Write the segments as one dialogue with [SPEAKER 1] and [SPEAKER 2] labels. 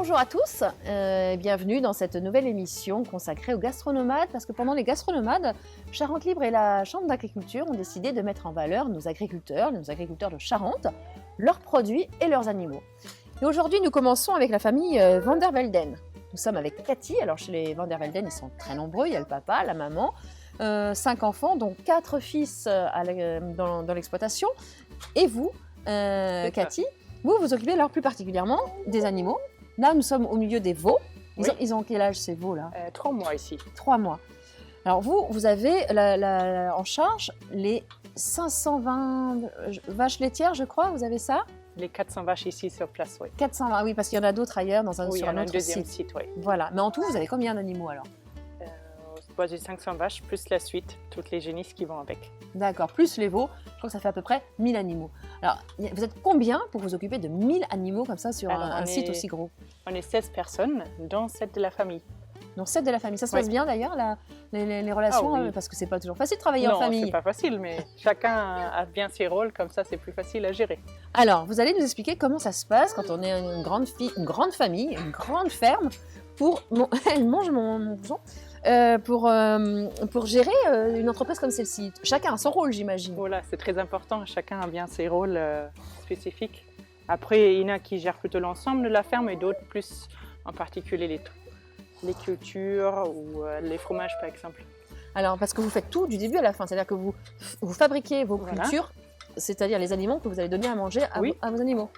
[SPEAKER 1] Bonjour à tous, bienvenue dans cette nouvelle émission consacrée aux gastronomades, parce que pendant les gastronomades, Charente Libre et la Chambre d'agriculture ont décidé de mettre en valeur nos agriculteurs de Charente, leurs produits et leurs animaux. Et aujourd'hui, nous commençons avec la famille Van der Velden. Nous sommes avec Cathy. Alors chez les Van der Velden, ils sont très nombreux, il y a le papa, la maman, 5 enfants, dont 4 fils dans l'exploitation. Et vous, Cathy, vous vous occupez alors plus particulièrement des animaux. Là, nous sommes au milieu des veaux. Ils ont quel âge ces veaux-là?
[SPEAKER 2] 3 mois ici.
[SPEAKER 1] 3 mois. Alors vous avez en charge les 520 vaches laitières, je crois, vous avez ça?
[SPEAKER 2] Les 400 vaches ici sur place, oui.
[SPEAKER 1] 420, oui, parce qu'il y en a d'autres ailleurs sur un autre
[SPEAKER 2] deuxième site, oui.
[SPEAKER 1] Voilà, mais en tout, vous avez combien d'animaux alors?
[SPEAKER 2] J'ai 500 vaches, plus la suite, toutes les génisses qui vont avec.
[SPEAKER 1] D'accord, plus les veaux, je crois que ça fait à peu près 1000 animaux. Alors, vous êtes combien pour vous occuper de 1000 animaux comme ça sur un site aussi gros?
[SPEAKER 2] On est 16 personnes, dont 7 de la famille.
[SPEAKER 1] Donc 7 de la famille. Ça se passe bien d'ailleurs, les relations, parce que c'est pas toujours facile de travailler en famille.
[SPEAKER 2] Non, c'est pas facile, mais chacun a bien ses rôles, comme ça c'est plus facile à gérer.
[SPEAKER 1] Alors, vous allez nous expliquer comment ça se passe quand on est une grande famille, une grande ferme, elle mange mon bouson, pour gérer une entreprise comme celle-ci. Chacun a son rôle, j'imagine.
[SPEAKER 2] Voilà, c'est très important, chacun a bien ses rôles spécifiques. Après, il y en a qui gèrent plutôt l'ensemble de la ferme et d'autres plus en particulier les cultures ou les fromages par exemple.
[SPEAKER 1] Alors, parce que vous faites tout du début à la fin, c'est-à-dire que vous fabriquez vos cultures, c'est-à-dire les aliments que vous allez donner à manger à vos animaux.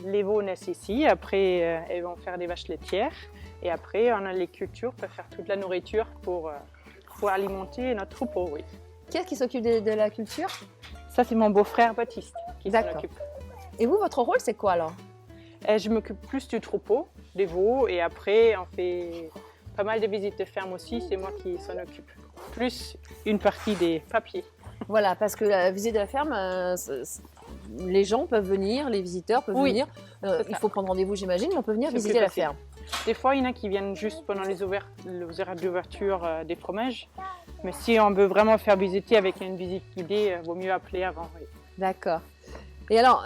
[SPEAKER 2] Les veaux naissent ici, après elles vont faire des vaches laitières et après on a les cultures pour faire toute la nourriture pour alimenter notre troupeau, oui.
[SPEAKER 1] Qui est-ce qui s'occupe de la culture?
[SPEAKER 2] Ça c'est mon beau-frère Baptiste qui s'en occupe.
[SPEAKER 1] Et vous, votre rôle c'est quoi alors?
[SPEAKER 2] Je m'occupe plus du troupeau, des veaux, et après on fait pas mal de visites de ferme aussi, c'est moi qui s'en occupe. Plus une partie des papiers.
[SPEAKER 1] Voilà, parce que la visite de la ferme, les gens peuvent venir, les visiteurs peuvent venir. Il faut prendre rendez-vous, j'imagine, mais on peut venir visiter la ferme.
[SPEAKER 2] Des fois, il y en a qui viennent juste pendant les horaires d'ouverture des fromages. Mais si on veut vraiment faire visiter avec une visite guidée, il vaut mieux appeler avant. Oui.
[SPEAKER 1] D'accord. Et alors,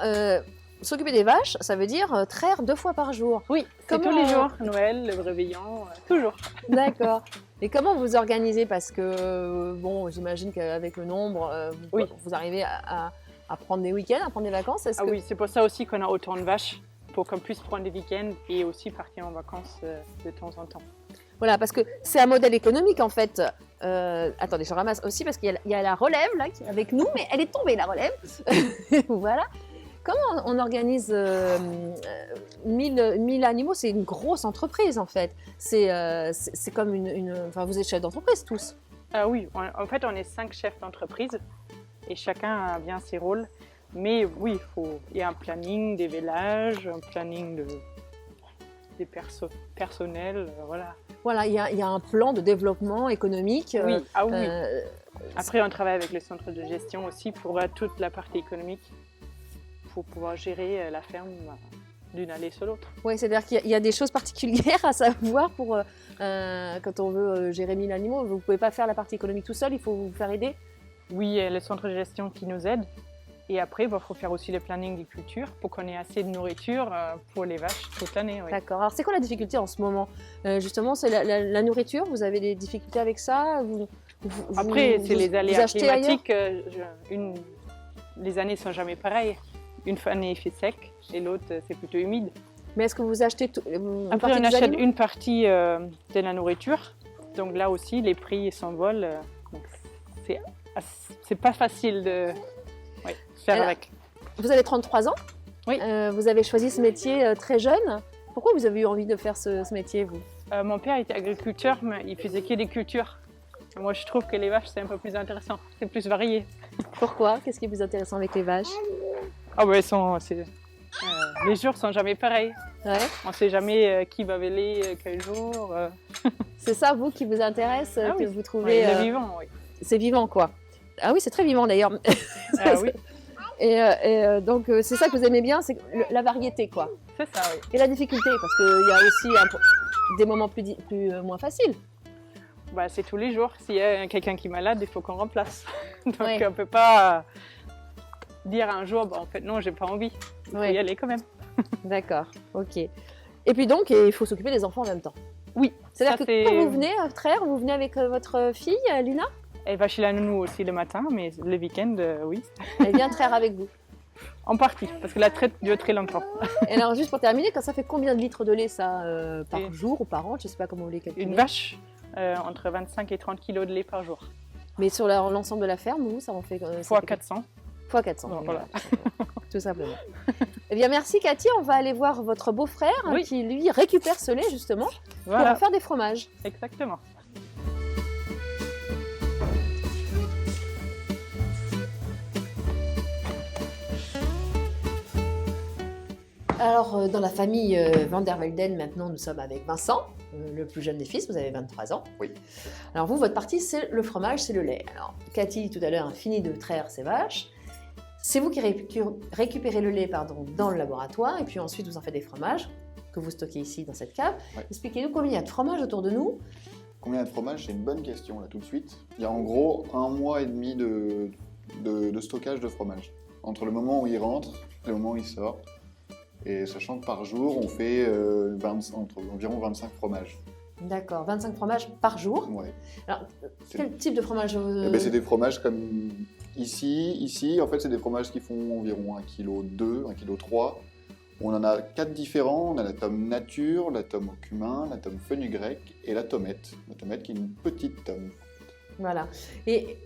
[SPEAKER 1] s'occuper des vaches, ça veut dire traire 2 fois par jour.
[SPEAKER 2] Oui, c'est tous les jours, Noël, le réveillon, toujours.
[SPEAKER 1] D'accord. Et comment vous organisez? Parce que, j'imagine qu'avec le nombre, vous arrivez à prendre des week-ends, à prendre des vacances.
[SPEAKER 2] Oui, c'est pour ça aussi qu'on a autant de vaches, pour qu'on puisse prendre des week-ends et aussi partir en vacances de temps en temps.
[SPEAKER 1] Voilà, parce que c'est un modèle économique en fait. Attendez, je ramasse aussi parce qu'il y a la relève là qui est avec nous, mais elle est tombée la relève. Voilà. Comment on organise 1000 animaux? C'est une grosse entreprise en fait. C'est comme enfin, vous êtes chef d'entreprise tous.
[SPEAKER 2] Oui, en fait on est 5 chefs d'entreprise et chacun a bien ses rôles. Mais oui, il y a un planning des vélages, un planning des personnels, voilà.
[SPEAKER 1] Voilà, il y a un plan de développement économique.
[SPEAKER 2] Oui, oui. Après, on travaille avec le centre de gestion aussi pour toute la partie économique, pour pouvoir gérer la ferme d'une allée sur l'autre.
[SPEAKER 1] Oui, c'est-à-dire qu'il y a des choses particulières à savoir pour quand on veut gérer 1000 animaux. Vous ne pouvez pas faire la partie économique tout seul, il faut vous faire aider.
[SPEAKER 2] Oui, il y a le centre de gestion qui nous aide. Et après, il faut faire aussi le planning des cultures pour qu'on ait assez de nourriture pour les vaches toute l'année. Oui.
[SPEAKER 1] D'accord. Alors, c'est quoi la difficulté en ce moment? Justement, c'est la nourriture. Vous avez des difficultés avec ça?
[SPEAKER 2] Après, c'est les aléas climatiques. Les années ne sont jamais pareilles. Une année, il fait sec et l'autre, c'est plutôt humide.
[SPEAKER 1] Mais est-ce que vous achetez
[SPEAKER 2] Après, on achète une partie de la nourriture. Donc là aussi, les prix s'envolent. C'est pas facile de... faire avec.
[SPEAKER 1] Vous avez 33 ans.
[SPEAKER 2] Oui.
[SPEAKER 1] Vous avez choisi ce métier très jeune. Pourquoi vous avez eu envie de faire ce métier, vous?
[SPEAKER 2] Mon père était agriculteur, mais il faisait que des cultures. Moi, je trouve que les vaches, c'est un peu plus intéressant. C'est plus varié.
[SPEAKER 1] Pourquoi? Qu'est-ce qui est plus intéressant avec les vaches?
[SPEAKER 2] Les jours sont jamais pareils.
[SPEAKER 1] Ouais.
[SPEAKER 2] On ne sait jamais qui va véler quel jour.
[SPEAKER 1] C'est ça, vous, qui vous intéresse, que vous trouvez...
[SPEAKER 2] C'est vivant, oui.
[SPEAKER 1] C'est vivant, quoi. Ah oui, c'est très vivant, d'ailleurs.
[SPEAKER 2] Oui.
[SPEAKER 1] Et donc, c'est ça que vous aimez bien, c'est la variété, quoi.
[SPEAKER 2] C'est ça, oui.
[SPEAKER 1] Et la difficulté, parce qu'il y a aussi des moments moins faciles.
[SPEAKER 2] C'est tous les jours. S'il y a quelqu'un qui est malade, il faut qu'on remplace. Donc, on ne peut pas dire un jour, en fait, non, j'ai pas envie. Il faut y aller quand même.
[SPEAKER 1] D'accord, ok. Et puis donc, il faut s'occuper des enfants en même temps.
[SPEAKER 2] Oui.
[SPEAKER 1] C'est-à-dire
[SPEAKER 2] ça,
[SPEAKER 1] que quand vous venez à Trèves, vous venez avec votre fille, Lina?
[SPEAKER 2] Elle va chez la nounou aussi le matin, mais le week-end, oui.
[SPEAKER 1] Elle vient à Trèves avec vous.
[SPEAKER 2] En partie, parce que la traite dure très longtemps.
[SPEAKER 1] Et alors, juste pour terminer, ça fait combien de litres de lait, ça, par
[SPEAKER 2] Et-
[SPEAKER 1] jour ou par an? Je ne sais pas comment vous les calculez.
[SPEAKER 2] Une vache, entre 25 et 30 kilos de lait par jour.
[SPEAKER 1] Mais sur l'ensemble de la ferme, vous, ça en fait...
[SPEAKER 2] Fois 400.
[SPEAKER 1] Fois 400.
[SPEAKER 2] Bon, voilà.
[SPEAKER 1] Tout simplement. Eh bien, merci Cathy. On va aller voir votre beau-frère
[SPEAKER 2] Oui.
[SPEAKER 1] qui, lui, récupère ce lait, justement, pour en
[SPEAKER 2] Voilà,
[SPEAKER 1] faire des fromages.
[SPEAKER 2] exactement.
[SPEAKER 1] Alors, dans la famille Van der Velden, maintenant, nous sommes avec Vincent, le plus jeune des fils. Vous avez 23 ans.
[SPEAKER 3] Oui.
[SPEAKER 1] Alors, vous, votre partie, c'est le fromage, c'est le lait. Alors, Cathy, tout à l'heure, a fini de traire ses vaches. C'est vous qui récupérez le lait dans le laboratoire, et puis ensuite, vous en faites des fromages que vous stockez ici, dans cette cave.
[SPEAKER 3] Ouais.
[SPEAKER 1] Expliquez-nous combien il y a de fromage autour de nous.
[SPEAKER 3] Combien de fromage? C'est une bonne question, là, tout de suite. Il y a en gros 1 mois et demi de stockage de fromage. Entre le moment où il rentre et le moment où il sort. Et sachant que par jour, on fait environ 25 fromages.
[SPEAKER 1] D'accord, 25 fromages par jour.
[SPEAKER 3] Ouais.
[SPEAKER 1] Alors,
[SPEAKER 3] C'est-
[SPEAKER 1] quel type de fromage
[SPEAKER 3] Eh ben, c'est des fromages comme ici, en fait, c'est des fromages qui font environ 1,2 kg, 1,3 kg. On en a 4 différents. On a la tome nature, la tome au cumin, la tome fenugrec et la tomette. La tomette qui est une petite tome.
[SPEAKER 1] Voilà. Et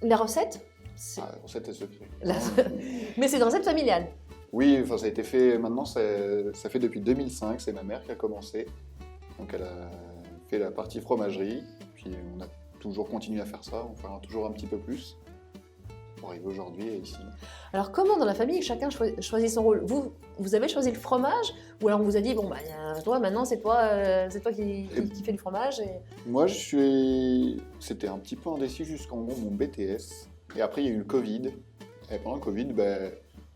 [SPEAKER 1] la recette
[SPEAKER 3] Ah, la recette est secrète.
[SPEAKER 1] La- Mais c'est une recette familiale.
[SPEAKER 3] Oui, enfin, ça a été fait maintenant, ça fait depuis 2005, c'est ma mère qui a commencé. Donc elle a fait la partie fromagerie, puis on a toujours continué à faire ça, on fera toujours un petit peu plus pour arriver aujourd'hui et ici.
[SPEAKER 1] Alors, comment dans la famille chacun choisit son rôle? Vous avez choisi le fromage, ou alors on vous a dit, bon, bah, toi, maintenant, c'est toi qui fais du fromage
[SPEAKER 3] Moi, c'était un petit peu indécis jusqu'en gros mon BTS, et après il y a eu le Covid, et pendant le Covid,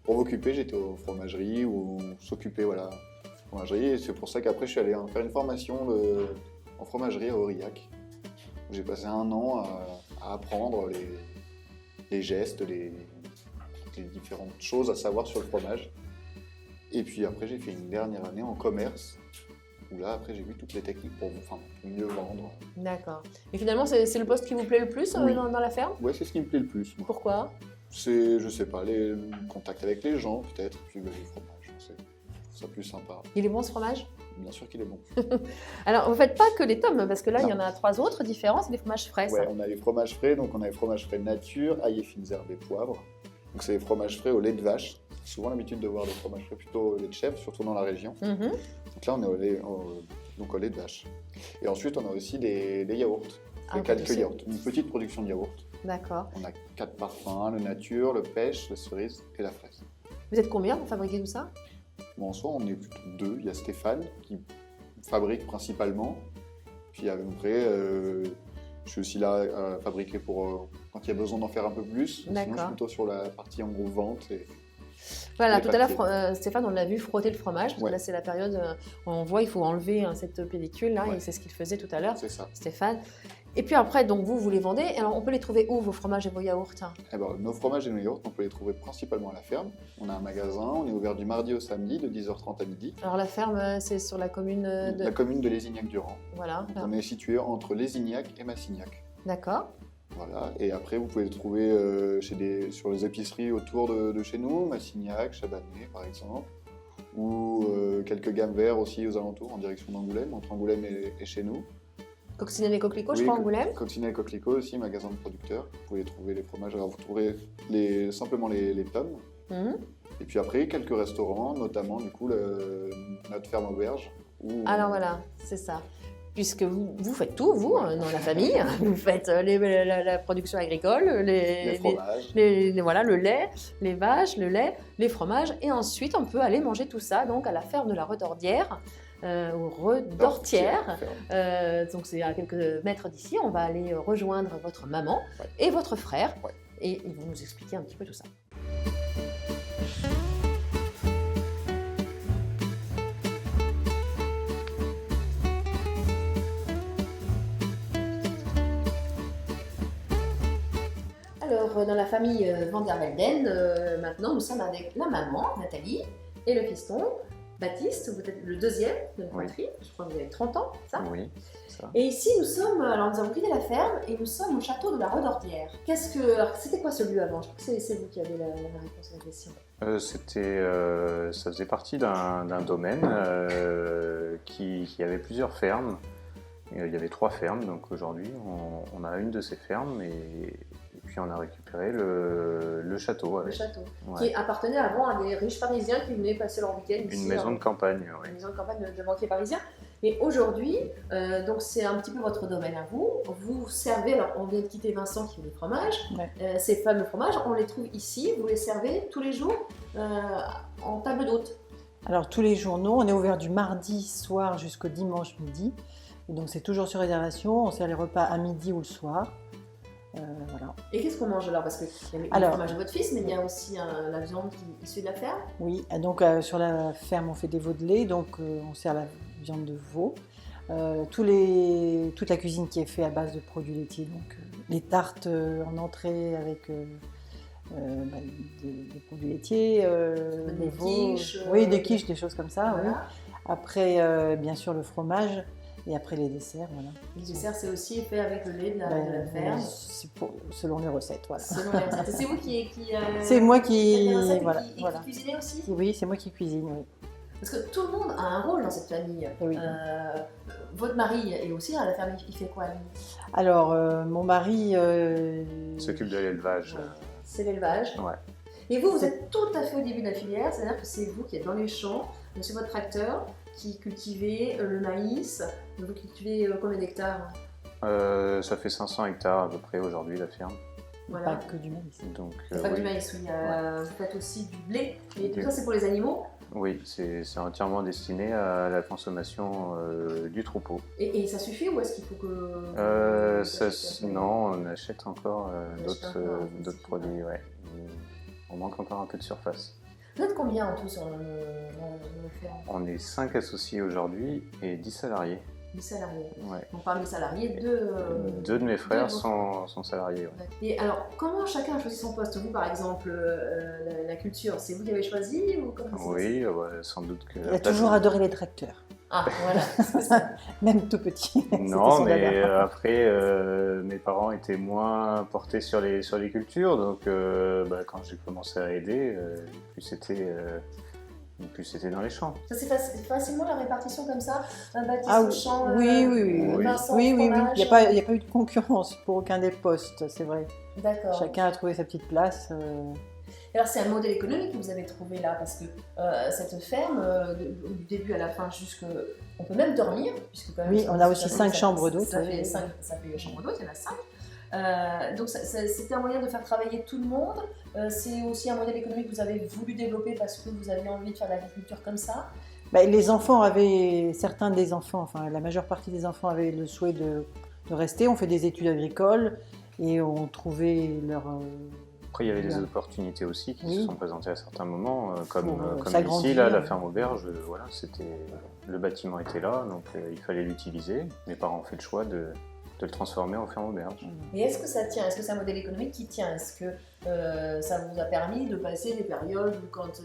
[SPEAKER 3] pour m'occuper, j'étais aux fromageries, où on s'occupait, voilà, fromagerie, et c'est pour ça qu'après je suis allé faire une formation en fromagerie à Aurillac. J'ai passé 1 an à apprendre les gestes, les différentes choses à savoir sur le fromage. Et puis après, j'ai fait une dernière année en commerce, où là, après, j'ai vu toutes les techniques pour mieux vendre.
[SPEAKER 1] D'accord. Et finalement, c'est le poste qui vous plaît le plus
[SPEAKER 3] Oui.
[SPEAKER 1] dans la ferme?
[SPEAKER 3] Ouais, c'est ce qui me plaît le plus, moi.
[SPEAKER 1] Pourquoi?
[SPEAKER 3] C'est, je sais pas, le contact avec les gens, peut-être, puis le fromage, je trouve ça plus sympa.
[SPEAKER 1] Il est bon ce fromage?
[SPEAKER 3] Bien sûr qu'il est bon.
[SPEAKER 1] Alors, vous ne faites pas que les tomes, parce que là, il y
[SPEAKER 3] Non.
[SPEAKER 1] en a 3 autres différents, c'est des fromages frais. ça.
[SPEAKER 3] Ouais, on a les fromages frais, donc on a les fromages frais nature, ail et fines herbes et poivre. Donc c'est les fromages frais au lait de vache. J'ai souvent l'habitude de voir des fromages frais plutôt au lait de chèvre, surtout dans la région.
[SPEAKER 1] Mhm.
[SPEAKER 3] Donc là, on est donc au lait de vache. Et ensuite, on a aussi des yaourts.
[SPEAKER 1] Ah,
[SPEAKER 3] Quelques
[SPEAKER 1] c'est-
[SPEAKER 3] yaourts. Une petite production de yaourts.
[SPEAKER 1] D'accord.
[SPEAKER 3] On a 4 parfums, le nature, le pêche, la cerise et la fraise.
[SPEAKER 1] Vous êtes combien pour fabriquer tout ça?
[SPEAKER 3] Bon, en soi, on est plutôt 2. Il y a Stéphane qui fabrique principalement. Puis après, je suis aussi là à fabriquer pour quand il y a besoin d'en faire un peu plus. Sinon, je
[SPEAKER 1] D'accord.
[SPEAKER 3] suis plutôt sur la partie en gros vente.
[SPEAKER 1] Voilà,
[SPEAKER 3] Les
[SPEAKER 1] tout à l'heure,
[SPEAKER 3] papiers.
[SPEAKER 1] Stéphane, on l'a vu frotter le fromage, parce que
[SPEAKER 3] Ouais.
[SPEAKER 1] là, c'est la période où on voit il faut enlever cette pellicule, là,
[SPEAKER 3] Ouais.
[SPEAKER 1] et c'est ce qu'il faisait tout à l'heure,
[SPEAKER 3] C'est ça.
[SPEAKER 1] Stéphane. Et puis après, donc vous les vendez. Alors, on peut les trouver où, vos fromages et vos yaourts?
[SPEAKER 3] Eh ben, nos fromages et nos yaourts, on peut les trouver principalement à la ferme. On a un magasin, on est ouvert du mardi au samedi de 10h30 à midi.
[SPEAKER 1] Alors, la ferme, c'est sur la commune de...
[SPEAKER 3] La commune de Lézignac-Durand.
[SPEAKER 1] Voilà,
[SPEAKER 3] Donc, on est situé entre Lézignac et Massignac.
[SPEAKER 1] d'accord.
[SPEAKER 3] Voilà. Et après, vous pouvez le trouver sur les épiceries autour de chez nous, Massignac, Chabanais par exemple, ou quelques gammes verts aussi aux alentours, en direction d'Angoulême, entre Angoulême et chez nous.
[SPEAKER 1] Coccinelle et coquelicot, je
[SPEAKER 3] Oui,
[SPEAKER 1] crois, Angoulême.
[SPEAKER 3] Coccinelle et Coquelicot aussi, magasin de producteurs. Vous pouvez trouver les fromages. Alors, vous trouverez simplement les tomes.
[SPEAKER 1] Mhm.
[SPEAKER 3] Et puis après, quelques restaurants, notamment du coup notre ferme auberge.
[SPEAKER 1] Alors voilà, c'est ça. Puisque vous faites tout, vous, dans la famille. Vous faites la production agricole,
[SPEAKER 3] les fromages.
[SPEAKER 1] voilà, le lait, les vaches, le lait, les fromages. Et ensuite, on peut aller manger tout ça donc, à la ferme de la Redordière, ou Redortière. Donc c'est à quelques mètres d'ici. On va aller rejoindre votre maman
[SPEAKER 3] Ouais.
[SPEAKER 1] et votre frère.
[SPEAKER 3] Ouais.
[SPEAKER 1] Et ils vont nous expliquer un petit peu tout ça. Alors, dans la famille Van der Velden, maintenant, nous sommes avec la maman, Nathalie, et le fiston, Baptiste, vous êtes le deuxième de notre
[SPEAKER 4] Oui.
[SPEAKER 1] fratrie. Je crois que vous avez 30 ans, ça.
[SPEAKER 4] Oui, ça.
[SPEAKER 1] Et ici, nous sommes, alors nous avons quitté la ferme et nous sommes au château de la Redortière. Alors, c'était quoi ce lieu avant? Je crois que c'est vous qui avez la réponse à la question.
[SPEAKER 4] Ça faisait partie d'un domaine qui avait plusieurs fermes. Il y avait 3 fermes, donc aujourd'hui on a une de ces fermes et puis on a récupéré le château.
[SPEAKER 1] Le
[SPEAKER 4] Avec,
[SPEAKER 1] château,
[SPEAKER 4] ouais.
[SPEAKER 1] qui appartenait avant à des riches parisiens qui venaient passer leur week-end ici.
[SPEAKER 4] Une maison de campagne,
[SPEAKER 1] Une
[SPEAKER 4] oui.
[SPEAKER 1] maison de campagne de banquiers parisiens. Et aujourd'hui, donc c'est un petit peu votre domaine à vous. Vous servez, alors on vient de quitter Vincent qui fait des fromages.
[SPEAKER 5] Ouais.
[SPEAKER 1] Ces fameux fromages, on les trouve ici. Vous les servez tous les jours en table d'hôte.
[SPEAKER 5] Alors tous les jours, non, on est ouvert du mardi soir jusqu'au dimanche midi. Et donc c'est toujours sur réservation, on sert les repas à midi ou le soir. Voilà.
[SPEAKER 1] Et qu'est-ce qu'on mange alors? Parce qu'il y a le
[SPEAKER 5] Alors-
[SPEAKER 1] fromage de votre fils, mais il y a aussi la viande issue de la ferme.
[SPEAKER 5] Oui, et donc sur la ferme on fait des veaux de lait, donc on sert la viande de veau. Toute la cuisine qui est faite à base de produits laitiers, donc les tartes en entrée avec des produits laitiers,
[SPEAKER 1] Des
[SPEAKER 5] les veaux,
[SPEAKER 1] quiches,
[SPEAKER 5] oui, des quiches, des choses comme ça. Oui.
[SPEAKER 1] Voilà.
[SPEAKER 5] Après, bien sûr, le fromage et après les desserts. Voilà.
[SPEAKER 1] Le dessert, c'est aussi fait avec le lait de la ferme.
[SPEAKER 5] C'est selon les recettes, voilà.
[SPEAKER 1] Selon les recettes. C'est vous qui
[SPEAKER 5] C'est moi
[SPEAKER 1] faites
[SPEAKER 5] qui,
[SPEAKER 1] les recettes
[SPEAKER 5] voilà,
[SPEAKER 1] et qui
[SPEAKER 5] voilà.
[SPEAKER 1] cuisinez aussi?
[SPEAKER 5] Oui, c'est moi qui cuisine. Oui.
[SPEAKER 1] Parce que tout le monde a un rôle dans cette famille.
[SPEAKER 5] Et oui.
[SPEAKER 1] Votre mari est aussi à la ferme, il fait quoi lui?
[SPEAKER 5] Alors, mon mari,
[SPEAKER 4] Il s'occupe de l'élevage.
[SPEAKER 5] Ouais.
[SPEAKER 1] C'est l'élevage.
[SPEAKER 4] Ouais.
[SPEAKER 1] Et vous êtes tout à fait au début de la filière, c'est-à-dire que c'est vous qui êtes dans les champs, sur votre tracteur, qui cultivez le maïs. Vous cultivez combien d'hectares?
[SPEAKER 4] Ça fait 500 hectares à peu près aujourd'hui la ferme.
[SPEAKER 1] Voilà.
[SPEAKER 5] pas que du maïs.
[SPEAKER 4] Donc,
[SPEAKER 1] C'est pas
[SPEAKER 4] oui.
[SPEAKER 1] du maïs, oui. Vous faites aussi du blé. Et tout
[SPEAKER 4] Du-
[SPEAKER 1] ça, c'est pour les animaux.
[SPEAKER 4] Oui, c'est entièrement destiné à la consommation du troupeau.
[SPEAKER 1] Et ça suffit ou est-ce qu'il faut que... vous achetez un peu?
[SPEAKER 4] Non, on achète encore
[SPEAKER 1] On achète encore,
[SPEAKER 4] d'autres
[SPEAKER 1] effectivement.
[SPEAKER 4] produits. Ouais. On manque encore un peu de surface.
[SPEAKER 1] Vous êtes combien en tout sur le ferme?
[SPEAKER 4] On est 5 associés aujourd'hui et 10 salariés.
[SPEAKER 1] 10 salariés.
[SPEAKER 4] Ouais.
[SPEAKER 1] Donc parmi les salariés, deux...
[SPEAKER 4] Deux de mes frères
[SPEAKER 1] deux de
[SPEAKER 4] sont salariés. Ouais.
[SPEAKER 1] Et alors, comment chacun a choisi son poste? Vous, par exemple, la culture, c'est vous qui avez choisi ou comment ça se
[SPEAKER 4] Oui, ouais, sans doute que.
[SPEAKER 5] Il a toujours adoré les tracteurs,
[SPEAKER 1] Ah, voilà, c'est ça.
[SPEAKER 5] même tout petit. C'était
[SPEAKER 4] Non,
[SPEAKER 5] son
[SPEAKER 4] mais
[SPEAKER 5] dada.
[SPEAKER 4] après, mes parents étaient moins portés sur les cultures, donc quand j'ai commencé à aider, plus c'était dans les champs.
[SPEAKER 1] Ça, c'est facilement la répartition comme ça? Baptiste
[SPEAKER 5] Ah
[SPEAKER 1] au
[SPEAKER 5] oui,
[SPEAKER 1] champ,
[SPEAKER 4] oui.
[SPEAKER 1] Vincent au
[SPEAKER 5] oui.
[SPEAKER 1] fromage.
[SPEAKER 5] Il n'y a pas eu de concurrence pour aucun des postes, c'est vrai.
[SPEAKER 1] D'accord.
[SPEAKER 5] Chacun a trouvé sa petite place.
[SPEAKER 1] Et alors, c'est un modèle économique que vous avez trouvé là, parce que cette ferme, du début à la fin, on peut même dormir, puisque quand même...
[SPEAKER 5] Oui, on a aussi 5 chambres d'hôtes.
[SPEAKER 1] Ça
[SPEAKER 5] oui.
[SPEAKER 1] fait chambres d'hôtes, il y en a 5. Donc c'était un moyen de faire travailler tout le monde. C'est aussi un modèle économique que vous avez voulu développer parce que vous aviez envie de faire de l'agriculture comme ça.
[SPEAKER 5] Les enfants certains des enfants, enfin la majeure partie des enfants avaient le souhait de rester. On fait des études agricoles et on trouvait leur...
[SPEAKER 4] Après, il y avait des
[SPEAKER 5] Voilà.
[SPEAKER 4] opportunités aussi qui
[SPEAKER 5] Oui.
[SPEAKER 4] se sont présentées à certains moments, comme ici,
[SPEAKER 5] s'agrandir.
[SPEAKER 4] là, la ferme auberge. Voilà, le bâtiment était là, donc il fallait l'utiliser. Mes parents ont fait le choix de le transformer en ferme auberge.
[SPEAKER 1] Et est-ce que ça tient? Est-ce que c'est un modèle économique qui tient? Est-ce que ça vous a permis de passer des périodes où quand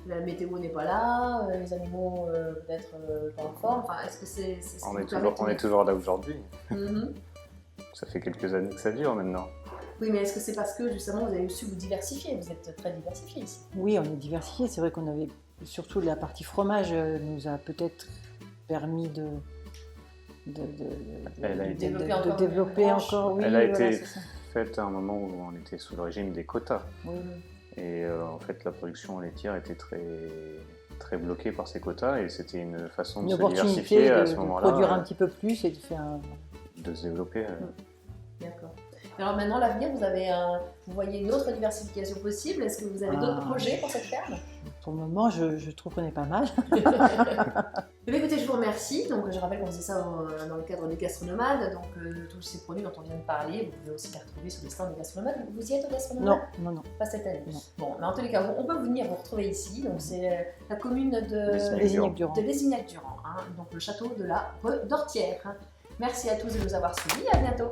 [SPEAKER 1] la météo n'est pas là, les animaux peut-être pas en forme, enfin, est-ce que c'est ce qui vous permet de
[SPEAKER 4] On est toujours là aujourd'hui.
[SPEAKER 1] Mhm.
[SPEAKER 4] Ça fait quelques années que ça dure maintenant.
[SPEAKER 1] Oui, mais est-ce que c'est parce que justement vous avez su vous diversifier? Vous êtes très diversifié ici.
[SPEAKER 5] Oui, on est diversifié. C'est vrai qu'on avait surtout la partie fromage nous a peut-être permis de
[SPEAKER 4] Elle a été
[SPEAKER 5] développer
[SPEAKER 1] une branche.
[SPEAKER 5] encore. Oui,
[SPEAKER 4] Elle a
[SPEAKER 5] voilà,
[SPEAKER 4] été
[SPEAKER 5] c'est ça.
[SPEAKER 4] faite à un moment où on était sous le régime des quotas.
[SPEAKER 5] Oui.
[SPEAKER 4] Et en fait, la production laitière était très bloquée par ces quotas et c'était une façon de
[SPEAKER 5] Une
[SPEAKER 4] se
[SPEAKER 5] opportunité
[SPEAKER 4] diversifier à ce
[SPEAKER 5] de
[SPEAKER 4] moment-là,
[SPEAKER 5] produire un petit peu plus et de faire
[SPEAKER 4] de se développer.
[SPEAKER 1] D'accord. Alors maintenant, l'avenir, vous voyez une autre diversification possible. Est-ce que vous avez d'autres
[SPEAKER 5] Ah.
[SPEAKER 1] projets pour cette ferme?
[SPEAKER 5] Pour le moment, je trouve qu'on est pas mal.
[SPEAKER 1] Eh bien, écoutez, je vous remercie. Donc, je rappelle qu'on faisait ça dans le cadre des gastronomades. Donc, tous ces produits dont on vient de parler, vous pouvez aussi les retrouver sur les stands des gastronomades. Vous y êtes au gastronomade?
[SPEAKER 5] Non.
[SPEAKER 1] Pas cette année.
[SPEAKER 5] Non.
[SPEAKER 1] Bon, mais en tous les cas, on peut venir vous retrouver ici. Donc, c'est la commune de
[SPEAKER 5] Lésignac-Durand.
[SPEAKER 1] Lésignac-Durand, hein, donc le château de la Redortière. Merci à tous de nous avoir suivis. À bientôt.